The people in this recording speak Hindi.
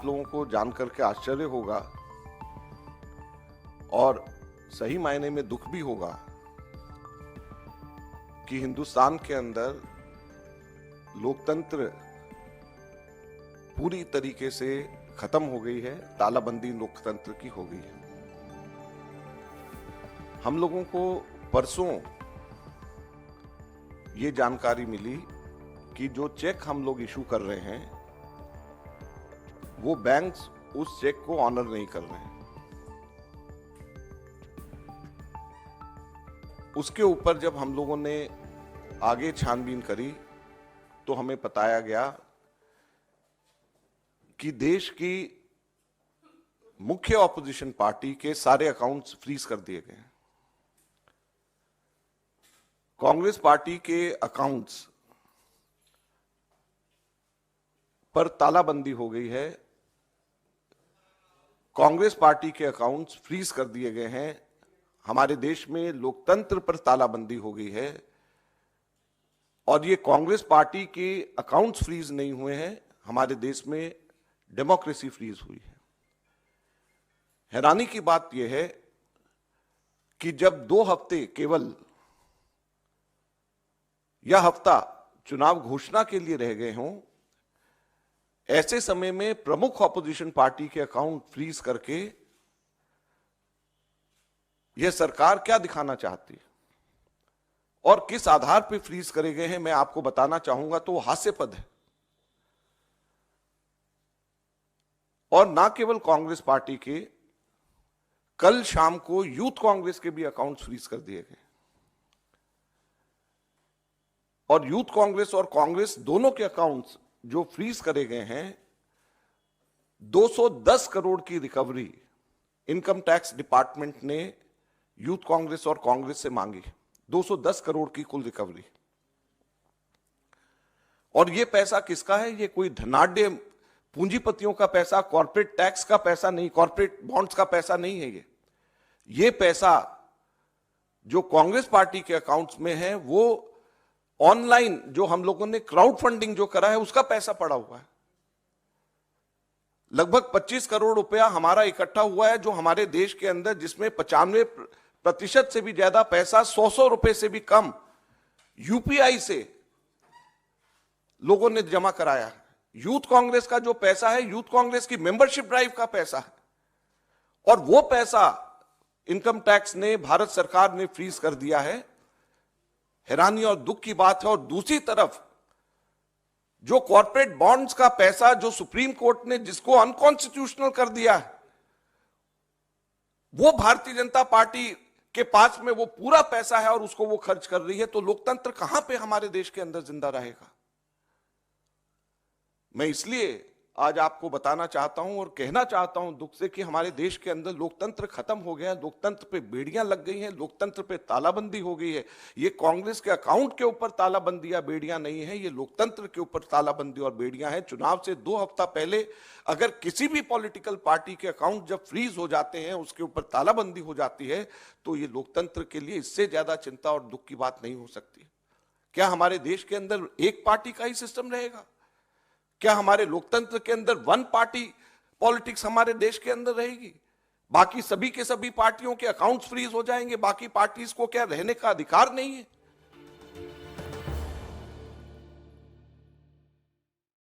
लोगों को जानकर के आश्चर्य होगा और सही मायने में दुख भी होगा कि हिंदुस्तान के अंदर लोकतंत्र पूरी तरीके से खत्म हो गई है, तालाबंदी लोकतंत्र की हो गई है। हम लोगों को परसों ये जानकारी मिली कि जो चेक हम लोग इशू कर रहे हैं वो बैंक्स उस चेक को ऑनर नहीं कर रहे हैं। उसके ऊपर जब हम लोगों ने आगे छानबीन करी तो हमें बताया गया कि देश की मुख्य ऑपोजिशन पार्टी के सारे अकाउंट्स फ्रीज कर दिए गए हैं। कांग्रेस पार्टी के अकाउंट्स पर तालाबंदी हो गई है। कांग्रेस पार्टी के अकाउंट्स फ्रीज कर दिए गए हैं। हमारे देश में लोकतंत्र पर तालाबंदी हो गई है और ये कांग्रेस पार्टी के अकाउंट्स फ्रीज नहीं हुए हैं, हमारे देश में डेमोक्रेसी फ्रीज हुई है। हैरानी की बात यह है कि जब 2 हफ्ते केवल यह हफ्ता चुनाव घोषणा के लिए रह गए हों, ऐसे समय में प्रमुख ऑपोजिशन पार्टी के अकाउंट फ्रीज करके यह सरकार क्या दिखाना चाहती है और किस आधार पर फ्रीज करे गए हैं, मैं आपको बताना चाहूंगा तो वो हास्यास्पद है। और ना केवल कांग्रेस पार्टी के, कल शाम को यूथ कांग्रेस के भी अकाउंट्स फ्रीज कर दिए गए और यूथ कांग्रेस और कांग्रेस दोनों के अकाउंट्स जो फ्रीज करे गए हैं, 210 करोड़ की रिकवरी इनकम टैक्स डिपार्टमेंट ने यूथ कांग्रेस और कांग्रेस से मांगी। 210 करोड़ की कुल रिकवरी। और यह पैसा किसका है? यह कोई धनाढ्य पूंजीपतियों का पैसा, कॉर्पोरेट टैक्स का पैसा नहीं, कॉर्पोरेट बॉन्ड्स का पैसा नहीं है। ये पैसा जो कांग्रेस पार्टी के अकाउंट्स में है वो ऑनलाइन जो हम लोगों ने क्राउड फंडिंग जो करा है उसका पैसा पड़ा हुआ है। लगभग 25 करोड़ रुपया हमारा इकट्ठा हुआ है, जो हमारे देश के अंदर, जिसमें 95% से भी ज्यादा पैसा 100 रुपए से भी कम यूपीआई से लोगों ने जमा कराया है। यूथ कांग्रेस का जो पैसा है, यूथ कांग्रेस की मेंबरशिप ड्राइव का पैसा है और वो पैसा इनकम टैक्स ने, भारत सरकार ने फ्रीज कर दिया है। हैरानी और दुख की बात है। और दूसरी तरफ जो कॉर्पोरेट बॉन्ड्स का पैसा, जो सुप्रीम कोर्ट ने जिसको अनकॉन्स्टिट्यूशनल कर दिया है, वो भारतीय जनता पार्टी के पास में वो पूरा पैसा है और उसको वो खर्च कर रही है। तो लोकतंत्र कहां पे हमारे देश के अंदर जिंदा रहेगा? मैं इसलिए आज आपको बताना चाहता हूं और कहना चाहता हूं दुख से कि हमारे देश के अंदर लोकतंत्र खत्म हो गया है। लोकतंत्र पे बेड़ियां लग गई हैं, लोकतंत्र पे तालाबंदी हो गई है। ये कांग्रेस के अकाउंट के ऊपर तालाबंदी या बेड़ियां नहीं है, ये लोकतंत्र के ऊपर तालाबंदी और बेड़ियां हैं। चुनाव से 2 हफ्ता पहले अगर किसी भी पॉलिटिकल पार्टी के अकाउंट जब फ्रीज हो जाते हैं, उसके ऊपर तालाबंदी हो जाती है, तो ये लोकतंत्र के लिए इससे ज्यादा चिंता और दुख की बात नहीं हो सकती। क्या हमारे देश के अंदर एक पार्टी का ही सिस्टम रहेगा? क्या हमारे लोकतंत्र के अंदर वन पार्टी पॉलिटिक्स हमारे देश के अंदर रहेगी? बाकी सभी के सभी पार्टियों के अकाउंट्स फ्रीज हो जाएंगे? बाकी पार्टीज को क्या रहने का अधिकार नहीं है?